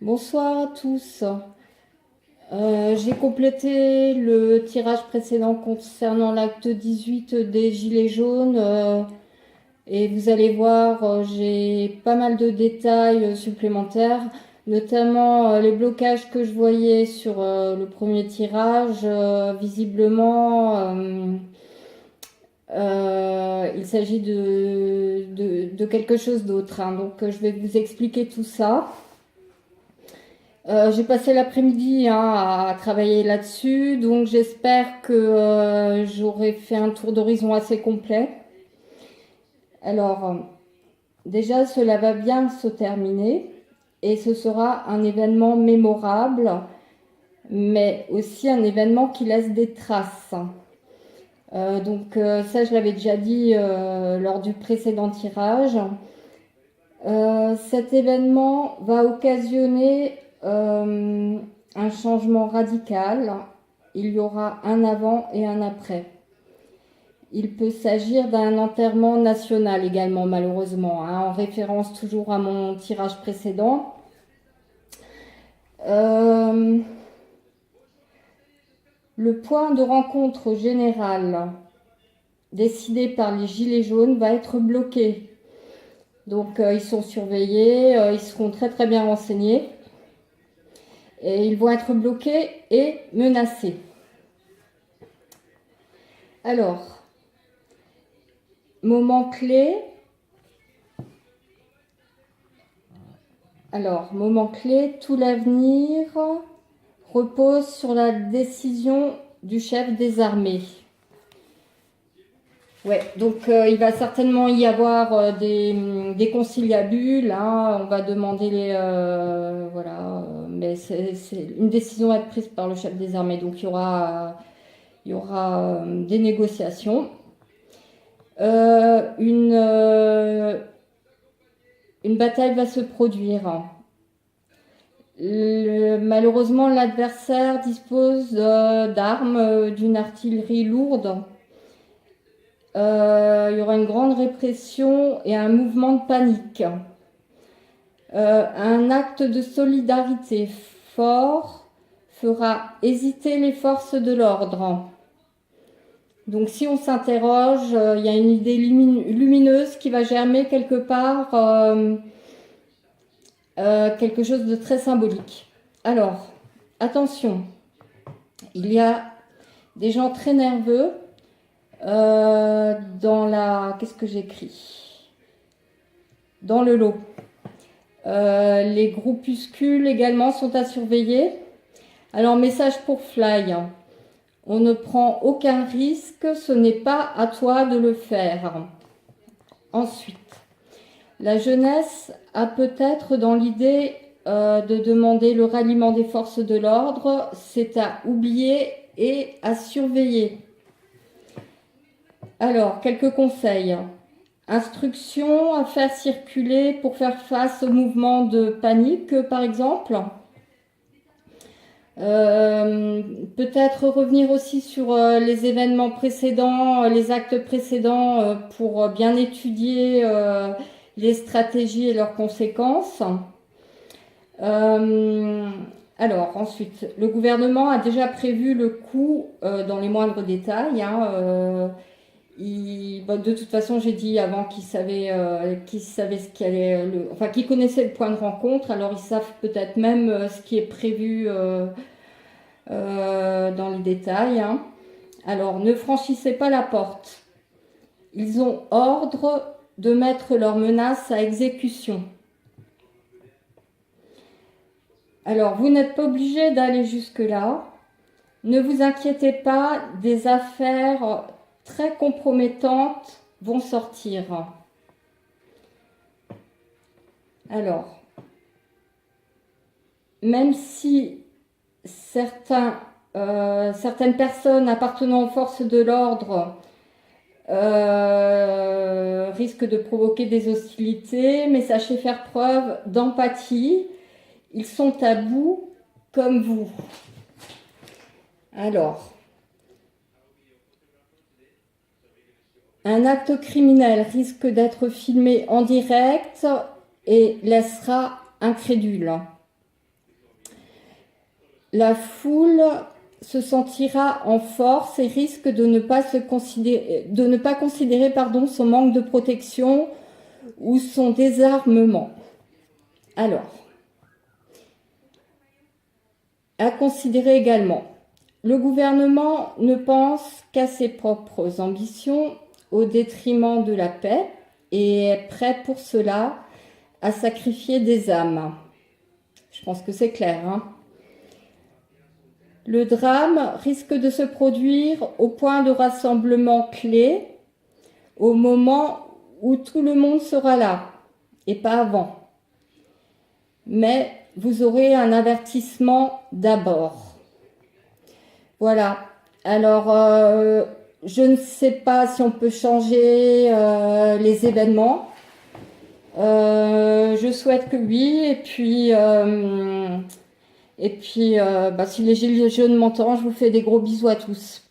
Bonsoir à tous. J'ai complété le tirage précédent concernant l'acte 18 des Gilets jaunes et vous allez voir, j'ai pas mal de détails supplémentaires, notamment les blocages que je voyais sur le premier tirage. Visiblement, il s'agit de quelque chose d'autre, hein. Donc je vais vous expliquer tout ça. J'ai passé l'après-midi à travailler là-dessus, donc j'espère que j'aurai fait un tour d'horizon assez complet. Alors, déjà, cela va bien se terminer et ce sera un événement mémorable, mais aussi un événement qui laisse des traces. Ça, je l'avais déjà dit lors du précédent tirage. Cet événement va occasionner un changement radical. Il y aura un avant et un après. Il peut s'agir d'un enterrement national également, malheureusement, hein, en référence toujours à mon tirage précédent. Le point de rencontre général décidé par les Gilets jaunes va être bloqué. Donc ils sont surveillés, ils seront très très bien renseignés. Et ils vont être bloqués et menacés. Alors, moment clé. Moment clé, tout l'avenir repose sur la décision du chef des armées. Ouais, donc il va certainement y avoir des conciliabules, hein, on va demander voilà, mais c'est une décision à être prise par le chef des armées, donc il y aura des négociations. Une bataille va se produire. Malheureusement, l'adversaire dispose d'armes, d'une artillerie lourde. Il y aura une grande répression et un mouvement de panique. Un acte de solidarité fort fera hésiter les forces de l'ordre. Donc si on s'interroge, il y a une idée lumineuse qui va germer quelque part, quelque chose de très symbolique. Alors, attention, il y a des gens très nerveux qu'est-ce que j'écris? Dans le lot. Les groupuscules également sont à surveiller. Alors, message pour Fly. On ne prend aucun risque, ce n'est pas à toi de le faire. Ensuite, la jeunesse a peut-être dans l'idée de demander le ralliement des forces de l'ordre, c'est à oublier et à surveiller. Alors, quelques conseils. Instructions à faire circuler pour faire face au mouvement de panique, par exemple. Peut-être revenir aussi sur les événements précédents, les actes précédents pour bien étudier les stratégies et leurs conséquences. Alors ensuite, le gouvernement a déjà prévu le coût dans les moindres détails, hein. De toute façon, j'ai dit avant qu'ils savaient ce qui allait, enfin qu'ils connaissaient le point de rencontre, alors ils savent peut-être même ce qui est prévu dans les détails, hein. Alors, ne franchissez pas la porte. Ils ont ordre de mettre leurs menaces à exécution. Alors, vous n'êtes pas obligé d'aller jusque-là. Ne vous inquiétez pas, des affaires très compromettantes vont sortir. Alors, même si certaines personnes appartenant aux forces de l'ordre risquent de provoquer des hostilités, mais sachez faire preuve d'empathie. Ils sont à bout comme vous. Alors, un acte criminel risque d'être filmé en direct et laissera incrédule. la foule se sentira en force et risque de ne pas considérer pardon, son manque de protection ou son désarmement. Alors, à considérer également, le gouvernement ne pense qu'à ses propres ambitions au détriment de la paix et est prêt pour cela à sacrifier des âmes. Je pense que c'est clair, hein. Le drame risque de se produire au point de rassemblement clé, au moment où tout le monde sera là, et pas avant. Mais vous aurez un avertissement d'abord. Voilà. Alors, je ne sais pas si on peut changer les événements. Je souhaite que oui. Et puis, si les Gilets jaunes m'entendent, je vous fais des gros bisous à tous.